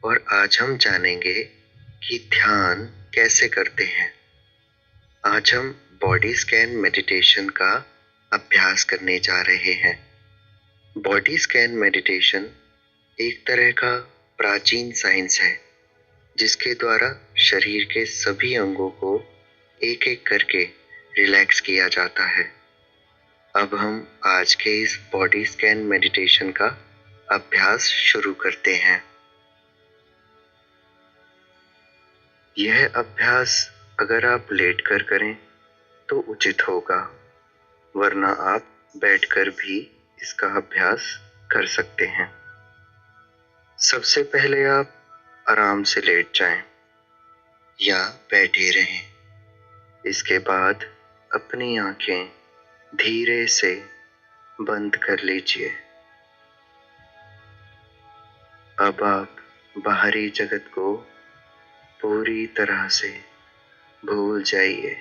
और आज हम जानेंगे कि ध्यान कैसे करते हैं। आज हम बॉडी स्कैन मेडिटेशन का अभ्यास करने जा रहे हैं। बॉडी स्कैन मेडिटेशन एक तरह का प्राचीन साइंस है जिसके द्वारा शरीर के सभी अंगों को एक एक करके रिलैक्स किया जाता है। अब हम आज के इस बॉडी स्कैन मेडिटेशन का अभ्यास शुरू करते हैं। यह अभ्यास अगर आप लेटकर करें तो उचित होगा, वरना आप बैठकर भी इसका अभ्यास कर सकते हैं। सबसे पहले आप आराम से लेट जाएं या बैठे रहें। इसके बाद अपनी आंखें धीरे से बंद कर लीजिए। अब आप बाहरी जगत को पूरी तरह से भूल जाइए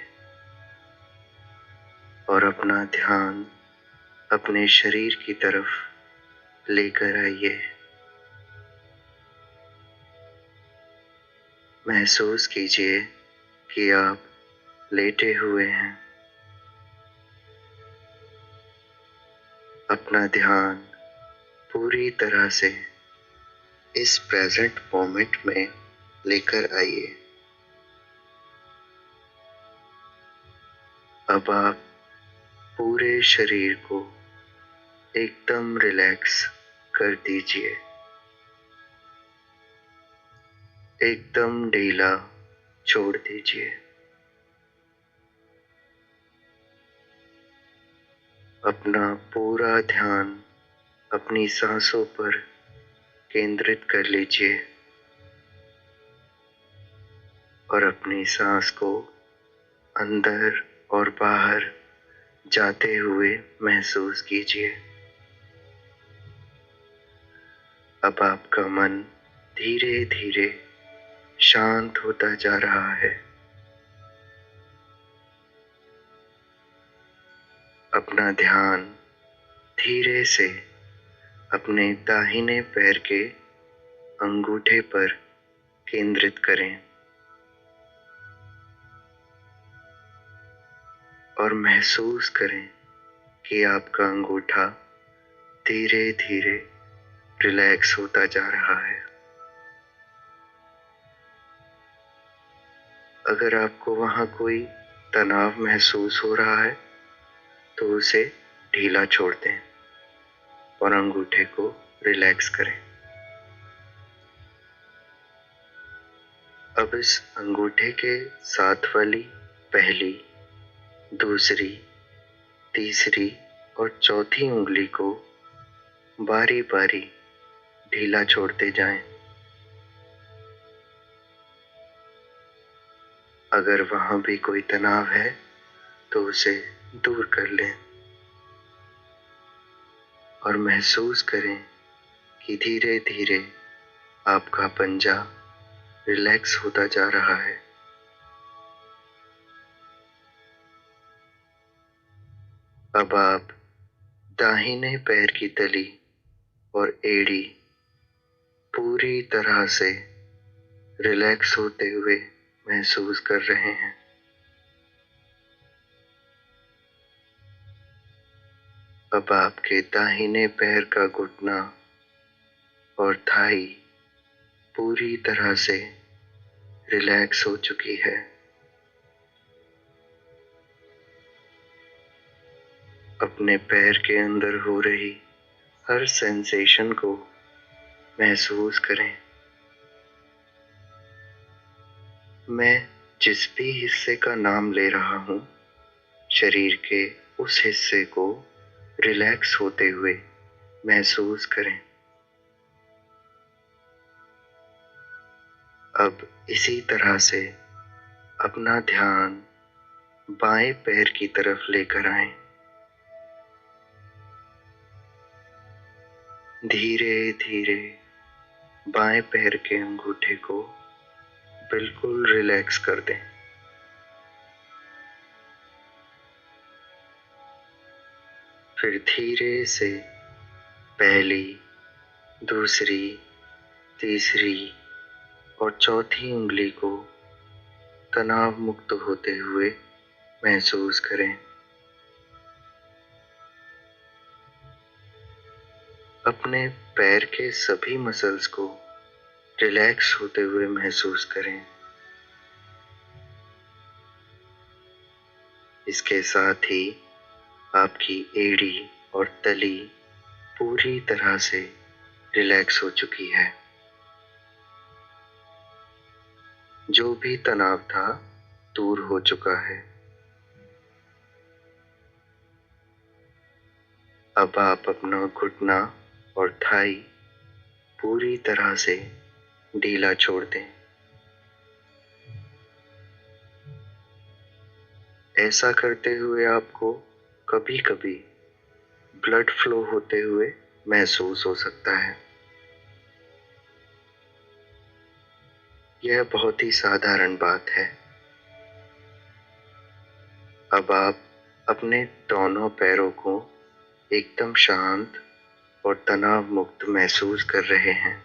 और अपना ध्यान अपने शरीर की तरफ लेकर आइए। महसूस कीजिए कि आप लेटे हुए हैं। अपना ध्यान पूरी तरह से इस प्रेजेंट मोमेंट में लेकर आइए। अब आप पूरे शरीर को एकदम रिलैक्स कर दीजिए, एकदम ढीला छोड़ दीजिए। अपना पूरा ध्यान अपनी सांसों पर केंद्रित कर लीजिए और अपनी सांस को अंदर और बाहर जाते हुए महसूस कीजिए। अब आपका मन धीरे धीरे शांत होता जा रहा है। अपना ध्यान धीरे से अपने दाहिने पैर के अंगूठे पर केंद्रित करें और महसूस करें कि आपका अंगूठा धीरे धीरे रिलैक्स होता जा रहा है। अगर आपको वहां कोई तनाव महसूस हो रहा है तो उसे ढीला छोड़ दें और अंगूठे को रिलैक्स करें। अब इस अंगूठे के साथ वाली पहली, दूसरी, तीसरी और चौथी उंगली को बारी बारी ढीला छोड़ते जाएं। अगर वहां भी कोई तनाव है तो उसे दूर कर लें और महसूस करें कि धीरे धीरे आपका पंजा रिलैक्स होता जा रहा है। अब आप दाहिने पैर की तली और एड़ी पूरी तरह से रिलैक्स होते हुए महसूस कर रहे हैं। अब आपके दाहिने पैर का घुटना और थाई पूरी तरह से रिलैक्स हो चुकी है। अपने पैर के अंदर हो रही हर सेंसेशन को महसूस करें। मैं जिस भी हिस्से का नाम ले रहा हूं, शरीर के उस हिस्से को रिलैक्स होते हुए महसूस करें। अब इसी तरह से अपना ध्यान बाएं पैर की तरफ लेकर आएं। धीरे धीरे बाएं पैर के अंगूठे को बिल्कुल रिलैक्स कर दें। फिर धीरे से पहली, दूसरी, तीसरी और चौथी उंगली को तनाव मुक्त होते हुए महसूस करें। अपने पैर के सभी मसल्स को रिलैक्स होते हुए महसूस करें। इसके साथ ही आपकी एड़ी और तली पूरी तरह से रिलैक्स हो चुकी है। जो भी तनाव था दूर हो चुका है। अब आप अपना घुटना और थाई पूरी तरह से ढीला छोड़ दें। ऐसा करते हुए आपको कभी-कभी ब्लड फ्लो होते हुए महसूस हो सकता है। यह बहुत ही साधारण बात है। अब आप अपने दोनों पैरों को एकदम शांत और तनाव मुक्त महसूस कर रहे हैं।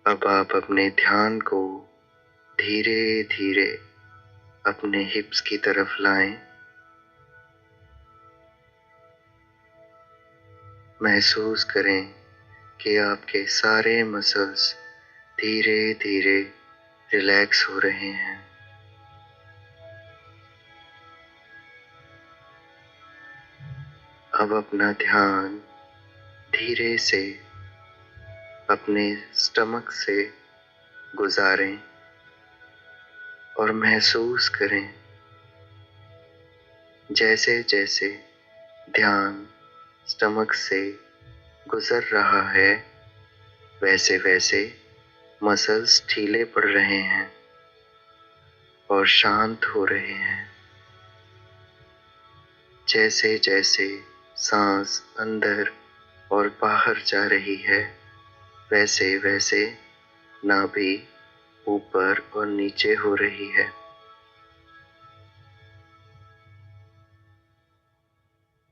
अब आप अपने ध्यान को धीरे धीरे अपने हिप्स की तरफ लाएं। महसूस करें कि आपके सारे मसल्स धीरे धीरे रिलैक्स हो रहे हैं। अब अपना ध्यान धीरे से अपने स्टमक से गुजारें और महसूस करें जैसे जैसे ध्यान स्टमक से गुजर रहा है वैसे वैसे मसल्स ढीले पड़ रहे हैं और शांत हो रहे हैं। जैसे जैसे सांस अंदर और बाहर जा रही है वैसे वैसे नाभि ऊपर और नीचे हो रही है।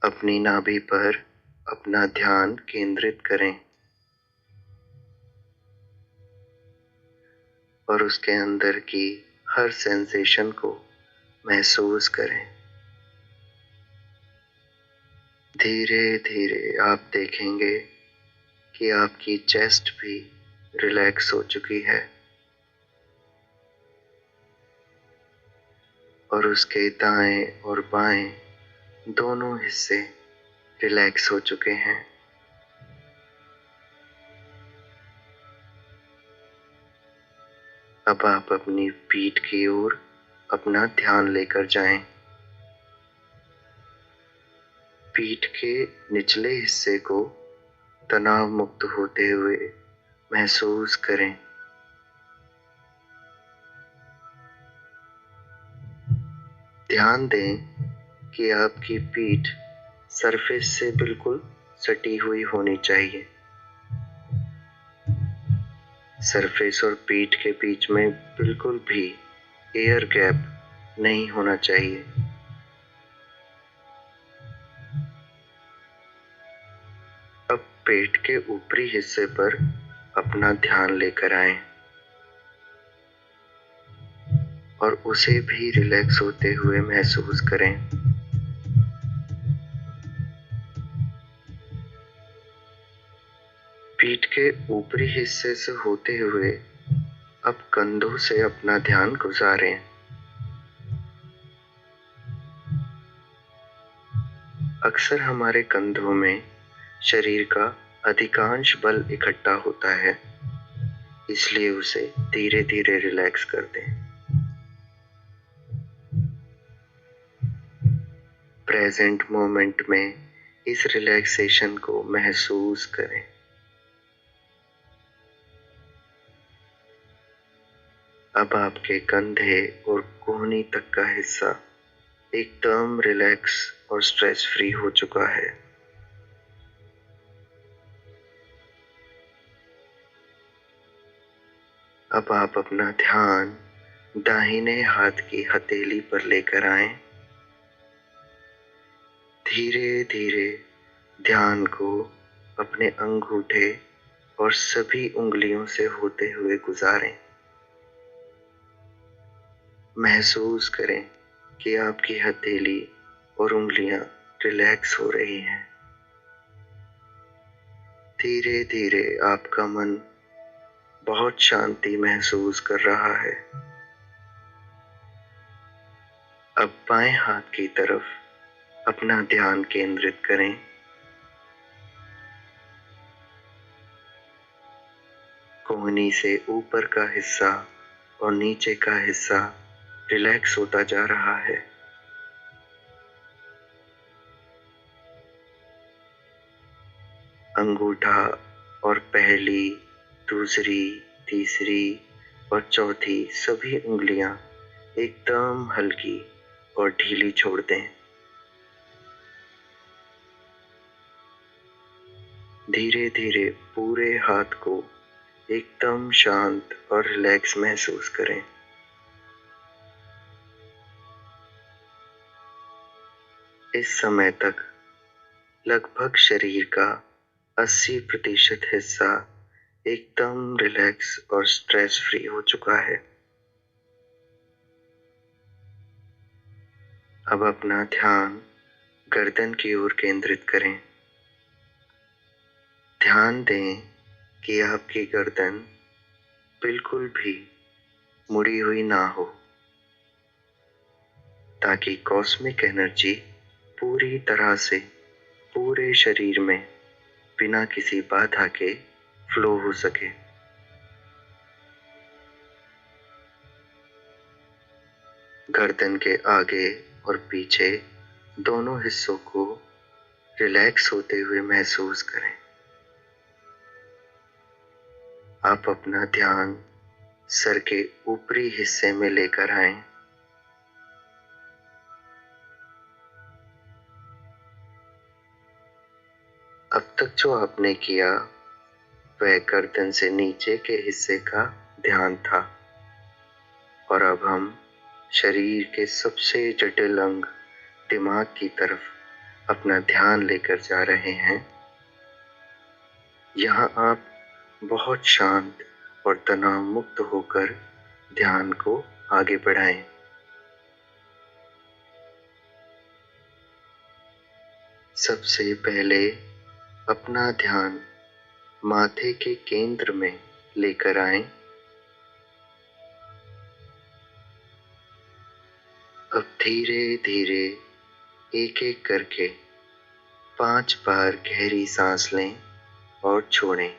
अपनी नाभि पर अपना ध्यान केंद्रित करें और उसके अंदर की हर सेंसेशन को महसूस करें। धीरे धीरे आप देखेंगे कि आपकी चेस्ट भी रिलैक्स हो चुकी है और उसके दाएं और बाएं दोनों हिस्से रिलैक्स हो चुके हैं। अब आप अपनी पीठ की ओर अपना ध्यान लेकर जाएं। पीठ के निचले हिस्से को तनाव मुक्त होते हुए महसूस करें। ध्यान दें कि आपकी पीठ सरफेस से बिल्कुल सटी हुई होनी चाहिए। सरफेस और पीठ के बीच में बिल्कुल भी एयर गैप नहीं होना चाहिए। अब पेट के ऊपरी हिस्से पर अपना ध्यान लेकर आएं और उसे भी रिलैक्स होते हुए महसूस करें। पीठ के ऊपरी हिस्से से होते हुए अब कंधों से अपना ध्यान गुजारें। अक्सर हमारे कंधों में शरीर का अधिकांश बल इकट्ठा होता है, इसलिए उसे धीरे धीरे रिलैक्स कर दें। प्रेजेंट मोमेंट में इस रिलैक्सेशन को महसूस करें। अब आपके कंधे और कोहनी तक का हिस्सा एकदम रिलैक्स और स्ट्रेस फ्री हो चुका है। अब आप अपना ध्यान दाहिने हाथ की हथेली पर लेकर आएं। धीरे धीरे ध्यान को अपने अंगूठे और सभी उंगलियों से होते हुए गुजारें। महसूस करें कि आपकी हथेली और उंगलियां रिलैक्स हो रही हैं। धीरे धीरे आपका मन बहुत शांति महसूस कर रहा है। अब बाएं हाथ की तरफ अपना ध्यान केंद्रित करें। कोहनी से ऊपर का हिस्सा और नीचे का हिस्सा रिलैक्स होता जा रहा है। अंगूठा और पहली, दूसरी, तीसरी और चौथी सभी उंगलियां एकदम हल्की और ढीली छोड़ दें। धीरे धीरे पूरे हाथ को एकदम शांत और रिलैक्स महसूस करें। इस समय तक लगभग शरीर का 80% हिस्सा एकदम रिलैक्स और स्ट्रेस फ्री हो चुका है। अब अपना ध्यान गर्दन की ओर केंद्रित करें। ध्यान दें कि आपकी गर्दन बिल्कुल भी मुड़ी हुई ना हो, ताकि कॉस्मिक एनर्जी पूरी तरह से पूरे शरीर में बिना किसी बाधा के फ्लो हो सके। गर्दन के आगे और पीछे दोनों हिस्सों को रिलैक्स होते हुए महसूस करें। आप अपना ध्यान सर के ऊपरी हिस्से में लेकर आएं। अब तक जो आपने किया वह गर्दन से नीचे के हिस्से का ध्यान था, और अब हम शरीर के सबसे जटिल अंग दिमाग की तरफ अपना ध्यान लेकर जा रहे हैं। यहाँ आप बहुत शांत और तनाव मुक्त होकर ध्यान को आगे बढ़ाएं। सबसे पहले अपना ध्यान माथे के केंद्र में लेकर आएं। अब धीरे धीरे एक एक करके 5 बार गहरी सांस लें और छोड़ें।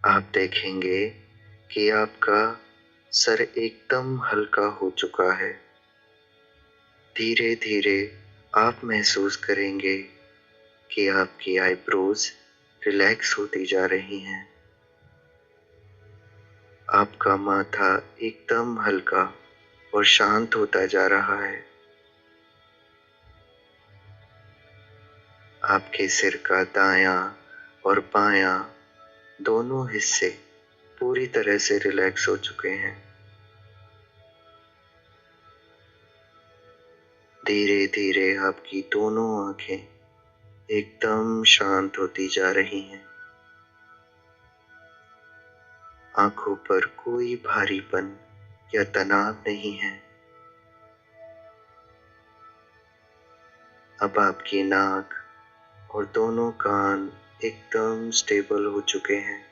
आप देखेंगे कि आपका सर एकदम हल्का हो चुका है। धीरे धीरे आप महसूस करेंगे कि आपकी आईब्रोज रिलैक्स होती जा रही हैं। आपका माथा एकदम हल्का और शांत होता जा रहा है। आपके सिर का दायां और बायां दोनों हिस्से पूरी तरह से रिलैक्स हो चुके हैं। धीरे धीरे आपकी दोनों आंखें एकदम शांत होती जा रही हैं। आंखों पर कोई भारीपन या तनाव नहीं है। अब आपकी नाक और दोनों कान एकदम स्टेबल हो चुके हैं।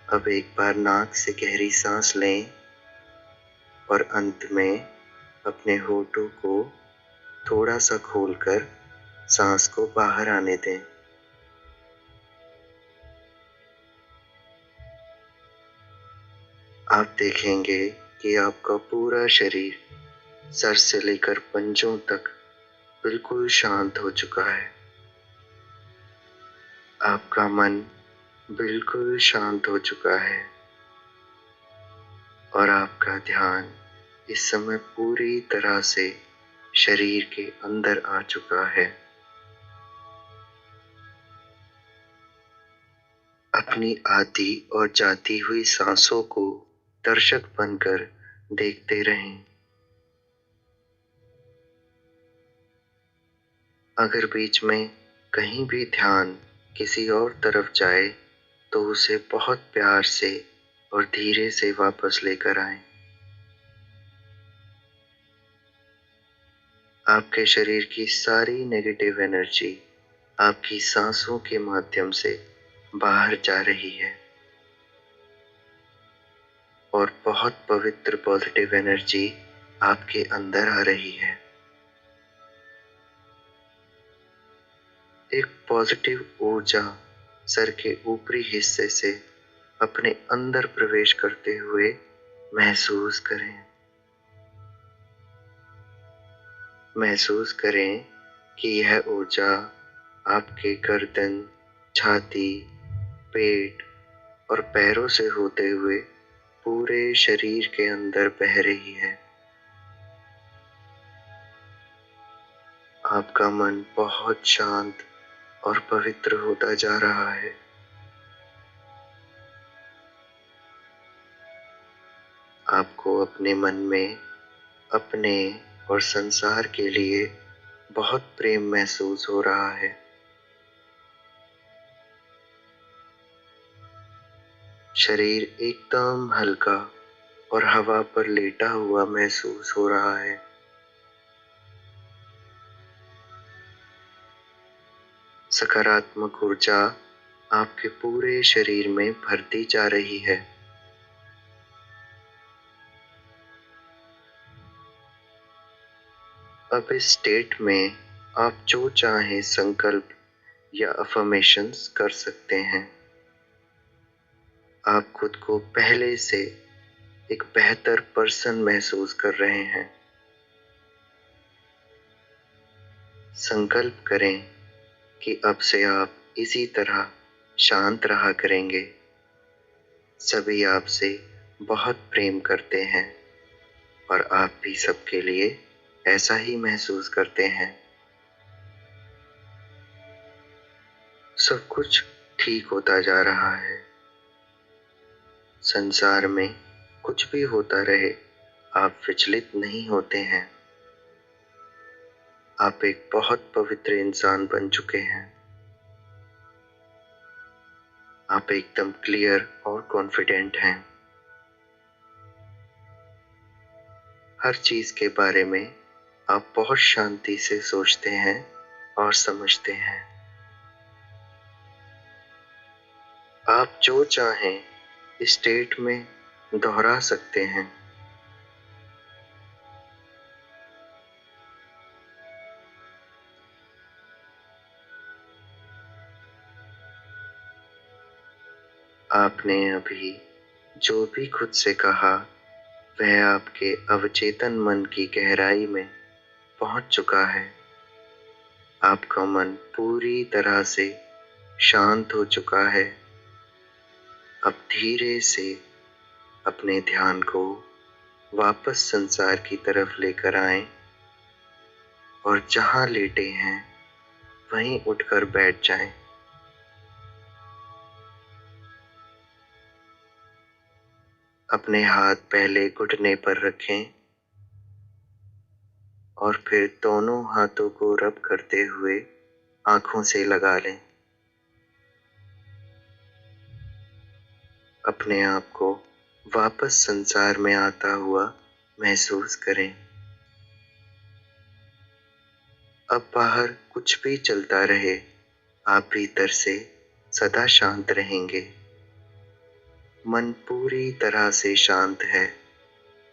अब एक बार नाक से गहरी सांस लें और अंत में अपने होठों को थोड़ा सा खोलकर सांस को बाहर आने दें। आप देखेंगे कि आपका पूरा शरीर सर से लेकर पंजों तक बिल्कुल शांत हो चुका है। आपका मन बिल्कुल शांत हो चुका है और आपका ध्यान इस समय पूरी तरह से शरीर के अंदर आ चुका है। अपनी आती और जाती हुई सांसों को दर्शक बनकर देखते रहें। अगर बीच में कहीं भी ध्यान किसी और तरफ जाए तो उसे बहुत प्यार से और धीरे से वापस लेकर आएं। आपके शरीर की सारी नेगेटिव एनर्जी आपकी सांसों के माध्यम से बाहर जा रही है और बहुत पवित्र पॉजिटिव एनर्जी आपके अंदर आ रही है। एक पॉजिटिव ऊर्जा सर के ऊपरी हिस्से से अपने अंदर प्रवेश करते हुए महसूस करें। महसूस करें कि यह ऊर्जा आपके गर्दन, छाती, पेट और पैरों से होते हुए पूरे शरीर के अंदर बह रही है। आपका मन बहुत शांत और पवित्र होता जा रहा है। आपको अपने मन में अपने और संसार के लिए बहुत प्रेम महसूस हो रहा है। शरीर एकदम हल्का और हवा पर लेटा हुआ महसूस हो रहा है। सकारात्मक ऊर्जा आपके पूरे शरीर में भरती जा रही है। अब इस स्टेट में आप जो चाहें संकल्प या अफर्मेशंस कर सकते हैं। आप खुद को पहले से एक बेहतर पर्सन महसूस कर रहे हैं। संकल्प करें कि अब से आप इसी तरह शांत रहा करेंगे। सभी आपसे बहुत प्रेम करते हैं और आप भी सबके लिए ऐसा ही महसूस करते हैं। सब कुछ ठीक होता जा रहा है। संसार में कुछ भी होता रहे, आप विचलित नहीं होते हैं। आप एक बहुत पवित्र इंसान बन चुके हैं। आप एकदम क्लियर और कॉन्फिडेंट हैं। हर चीज के बारे में आप बहुत शांति से सोचते हैं और समझते हैं। आप जो चाहें इस स्टेट में दोहरा सकते हैं। आपने अभी जो भी खुद से कहा वह आपके अवचेतन मन की गहराई में पहुंच चुका है। आपका मन पूरी तरह से शांत हो चुका है। अब धीरे से अपने ध्यान को वापस संसार की तरफ लेकर आएं और जहां लेटे हैं वहीं उठकर बैठ जाएं। अपने हाथ पहले घुटने पर रखें और फिर दोनों हाथों को रब करते हुए आंखों से लगा लें। अपने आप को वापस संसार में आता हुआ महसूस करें। अब बाहर कुछ भी चलता रहे, आप भीतर से सदा शांत रहेंगे। मन पूरी तरह से शांत है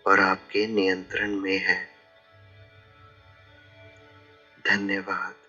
और आपके नियंत्रण में है। धन्यवाद।